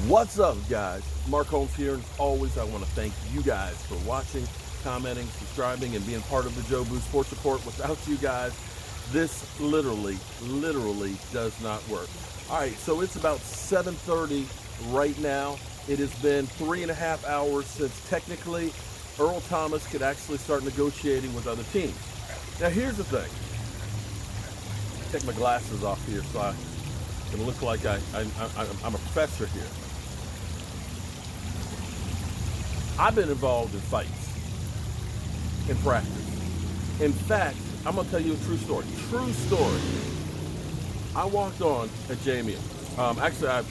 What's up, guys? Mark Holmes here, and as always, I want to thank you guys for watching, commenting, subscribing, and being part of the Joe Boo Sports Report. Without you guys, this literally does not work. All right, so it's about 7:30 right now. It has been 3.5 hours since technically Earl Thomas could actually start negotiating with other teams. Now, here's the thing. Take my glasses off here so I can look like I'm a professor here. I've been involved in fights, in practice. In fact, I'm going to tell you a true story. True story. I walked on at JMU. After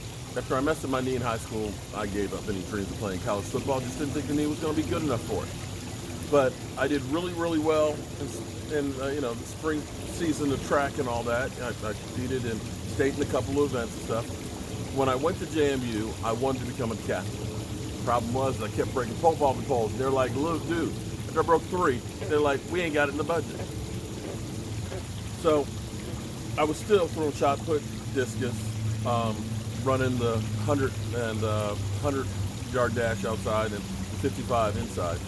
I messed up my knee in high school, I gave up any dreams of playing college football. Just didn't think the knee was going to be good enough for it. But I did really well in the spring season of track and all that. I competed in state in a couple of events and stuff. When I went to JMU, I wanted to become a captain. Problem was, I kept breaking football poles. They're like, look, dude, after I broke 3, they're like, we ain't got it in the budget. So I was still throwing shot put, discus, running the 100-yard dash outside and 55 inside.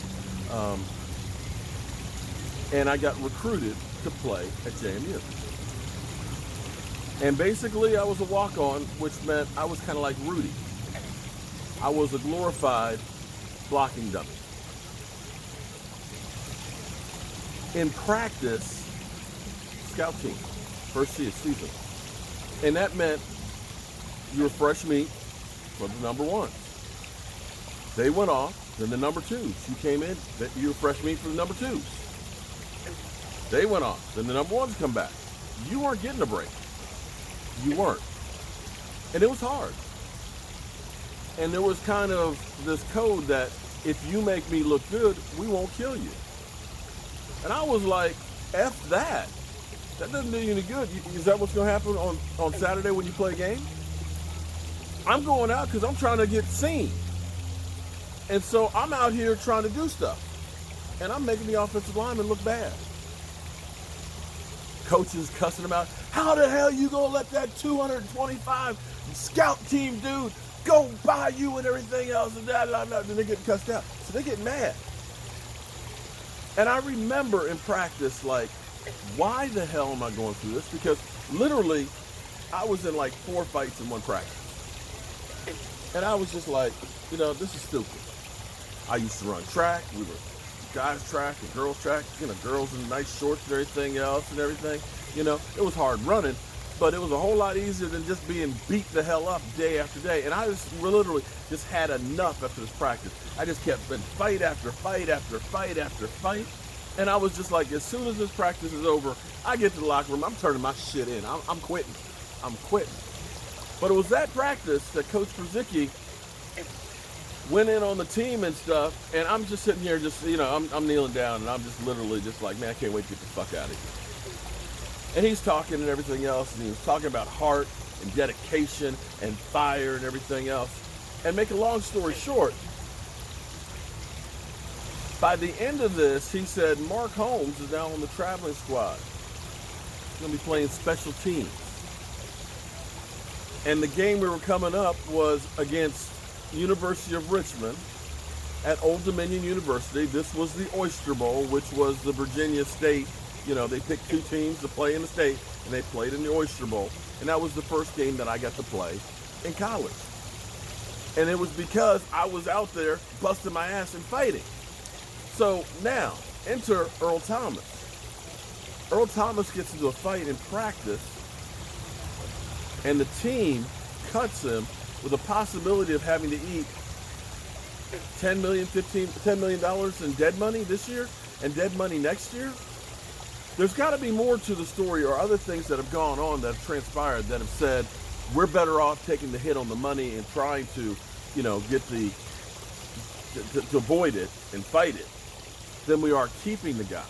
And I got recruited to play at JMU. And basically, I was a walk-on, which meant I was kind of like Rudy. I was a glorified blocking dummy. In practice, scout team, first season. And that meant you were fresh meat for the number 1s. They went off, then the number 2s. You came in, you were fresh meat for the number 2s. They went off, then the number 1s come back. You weren't getting a break. You weren't. And it was hard. And there was kind of this code that if you make me look good, we won't kill you. And I was like, F that. That doesn't do you any good. Is that what's going to happen on Saturday when you play a game? I'm going out because I'm trying to get seen. And so I'm out here trying to do stuff. And I'm making the offensive lineman look bad. Coaches cussing them out. How the hell you going to let that 225 scout team dude go by you and everything else and that, and then they get cussed out. So they get mad. And I remember in practice, like, why the hell am I going through this? Because literally, I was in like 4 fights in one practice. And I was just like, this is stupid. I used to run track. We were guys track and girls track, girls in nice shorts and everything else and everything. It was hard running. But it was a whole lot easier than just being beat the hell up day after day. And I just literally just had enough after this practice. I just kept fight after fight after fight after fight. And I was just like, as soon as this practice is over, I get to the locker room, I'm turning my shit in. I'm quitting. I'm quitting. But it was that practice that Coach Brzezicki went in on the team and stuff. And I'm just sitting here I'm kneeling down and I'm just literally just like, man, I can't wait to get the fuck out of here. And he's talking and everything else, and he was talking about heart and dedication and fire and everything else. And make a long story short, by the end of this, he said, Mark Holmes is now on the traveling squad. He's going to be playing special teams. And the game we were coming up was against University of Richmond at Old Dominion University. This was the Oyster Bowl, which was the Virginia State. They picked 2 teams to play in the state, and they played in the Oyster Bowl. And that was the first game that I got to play in college. And it was because I was out there busting my ass and fighting. So now, enter Earl Thomas. Earl Thomas gets into a fight in practice, and the team cuts him with a possibility of having to eat $10 million in dead money this year and dead money next year. There's got to be more to the story or other things that have gone on that have transpired that have said we're better off taking the hit on the money and trying to, get to avoid it and fight it than we are keeping the guy.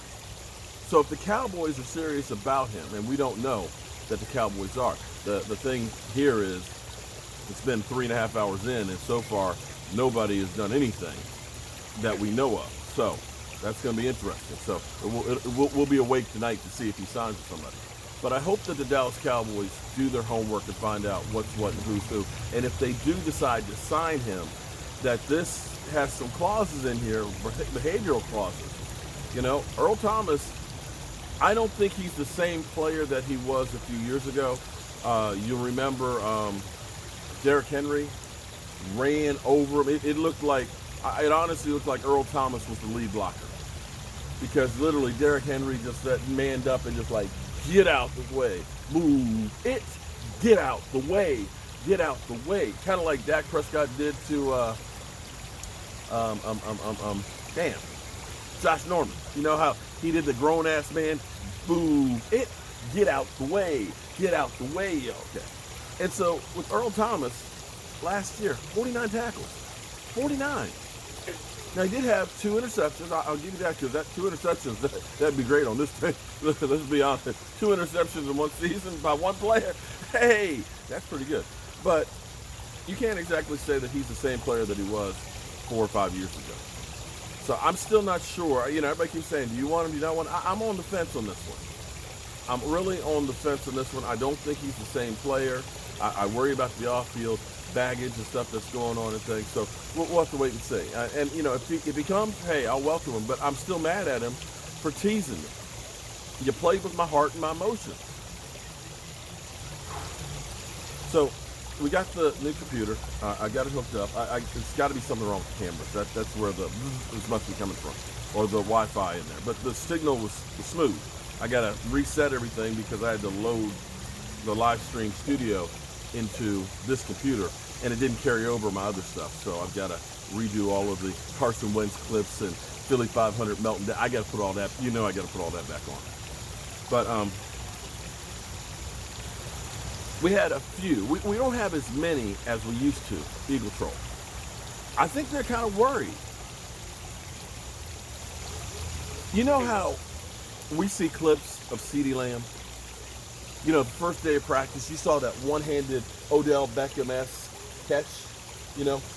So if the Cowboys are serious about him, and we don't know that the Cowboys are, the thing here is it's been 3.5 hours in, and so far nobody has done anything that we know of. So that's going to be interesting. So we'll be awake tonight to see if he signs with somebody. But I hope that the Dallas Cowboys do their homework and find out what's what and who's who. And if they do decide to sign him, that this has some clauses in here, behavioral clauses. You know, Earl Thomas, I don't think he's the same player that he was a few years ago. You'll remember Derrick Henry ran over him. It looked like, it honestly looked like Earl Thomas was the lead blocker. Because literally Derrick Henry just manned up and just like, get out the way, move it, get out the way, get out the way. Kind of like Dak Prescott did to, Josh Norman. You know how he did the grown-ass man, move it, get out the way, okay. And so with Earl Thomas, last year, 49 tackles, 49. Now, he did have 2 interceptions. I'll give you that because that 2 interceptions, that'd be great on this thing. Let's be honest. 2 interceptions in one season by one player. Hey, that's pretty good. But you can't exactly say that he's the same player that he was 4 or 5 years ago. So I'm still not sure. You know, everybody keeps saying, do you want him, do you not want him? I'm on the fence on this one. I'm really on the fence on this one. I don't think he's the same player. I worry about the off-field baggage and stuff that's going on and things. So we'll have to wait and see. And, you know, if he comes, hey, I'll welcome him. But I'm still mad at him for teasing me. You played with my heart and my emotions. So we got the new computer. I got it hooked up. It's got to be something wrong with the cameras. That's where this must be coming from. Or the Wi-Fi in there. But the signal was smooth. I got to reset everything because I had to load the live stream studio into this computer, and it didn't carry over my other stuff. So I've got to redo all of the Carson Wentz clips and Philly 500 melting down. I got to put all that, I got to put all that back on. But we had a few. We don't have as many as we used to, Eagle Troll. I think they're kind of worried. You know how we see clips of CeeDee Lamb? You know, the first day of practice, you saw that one-handed Odell Beckham-esque catch,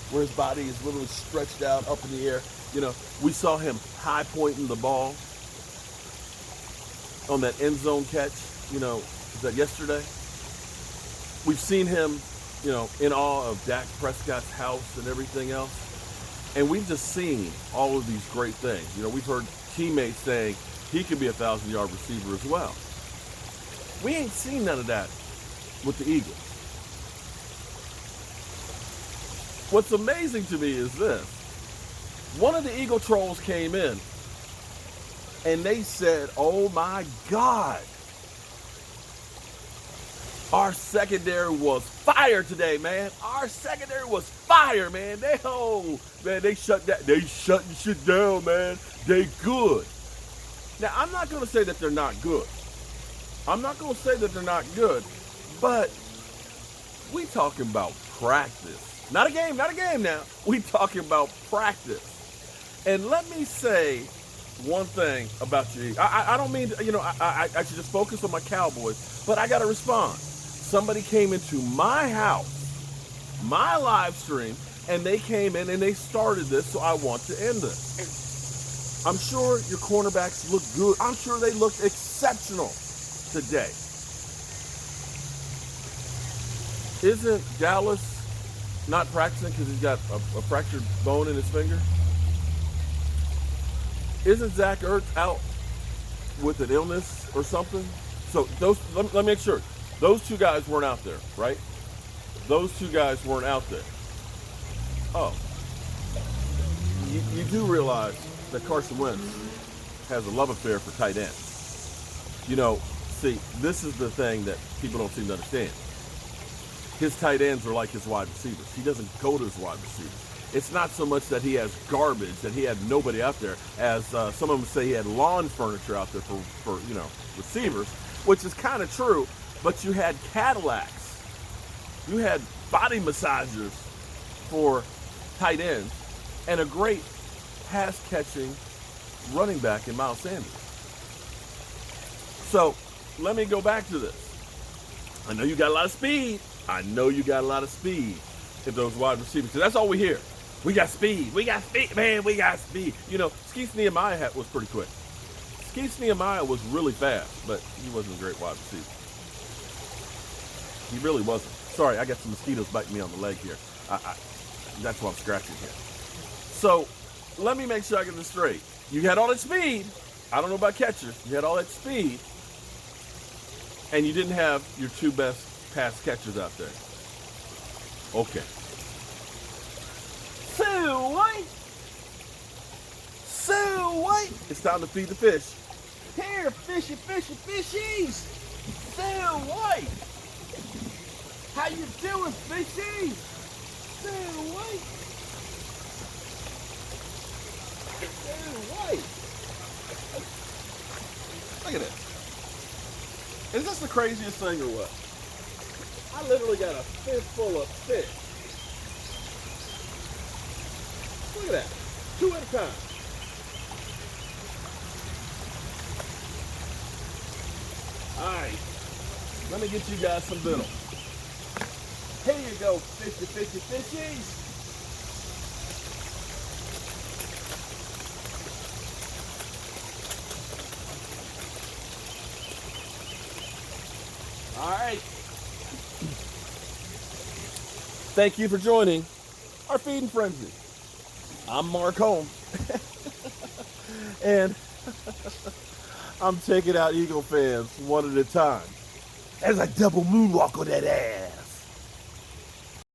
where his body is literally stretched out up in the air. We saw him high-pointing the ball on that end zone catch, was that yesterday? We've seen him, in awe of Dak Prescott's house and everything else. And we've just seen all of these great things. We've heard teammates saying he could be a 1,000-yard receiver as well. We ain't seen none of that with the Eagles. What's amazing to me is this. One of the Eagle Trolls came in and they said, oh my God, our secondary was fire today, man. Our secondary was fire, man. They shut that. They shutting shit down, man. They good. Now, I'm not going to say that they're not good. But we talking about practice. Not a game now. We talking about practice. And let me say one thing about you. I don't mean, I should just focus on my Cowboys, but I got to respond. Somebody came into my house, my live stream, and they came in and they started this, so I want to end this. I'm sure your cornerbacks look good. I'm sure they looked exceptional today. Isn't Dallas not practicing because he's got a fractured bone in his finger? Isn't Zach Ertz out with an illness or something? So let me make sure. Those two guys weren't out there, right? Those two guys weren't out there. Oh. You do realize that Carson Wentz has a love affair for tight ends. See, this is the thing that people don't seem to understand. His tight ends are like his wide receivers. He doesn't go to his wide receivers. It's not so much that he has garbage, that he had nobody out there, as some of them say he had lawn furniture out there for receivers, which is kind of true, but you had Cadillacs. You had body massagers for tight ends and a great pass-catching running back in Miles Sanders. So let me go back to this. I know you got a lot of speed. If those wide receivers, because that's all we hear. We got speed, man, we got speed. Skeets Nehemiah was pretty quick. Skeets Nehemiah was really fast, but he wasn't a great wide receiver. He really wasn't. Sorry, I got some mosquitoes biting me on the leg here. That's why I'm scratching here. So let me make sure I get this straight. You had all that speed. I don't know about catchers. You had all that speed, and you didn't have your two best pass catchers out there. Okay. So what? It's time to feed the fish. Here, fishy, fishies. So what? How you doing, fishies? So what? Look at this. Is this the craziest thing or what? I literally got a fistful of fish. Look at that. 2 at a time. Alright. Let me get you guys some biddle. Here you go, fishies. All right. Thank you for joining our feeding frenzy. I'm Mark Holm, and I'm taking out Eagle fans one at a time as I double moonwalk on that ass.